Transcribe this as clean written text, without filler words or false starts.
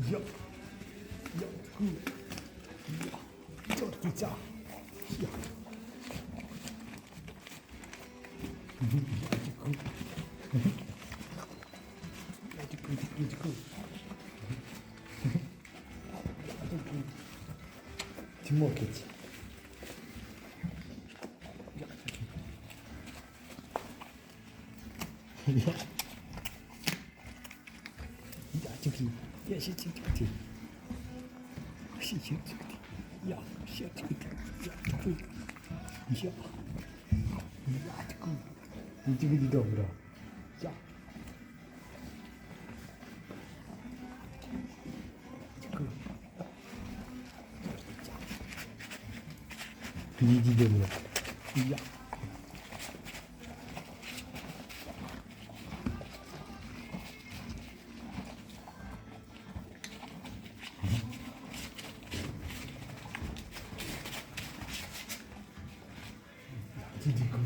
야, 야, 그, 야, 저 진짜, 야, 뒷먹겠지. 야, 저기, 야, 저기, 야, 저기, 야, 저기, 뭐라, 야, 비디도 뭐라, 야. 디디고.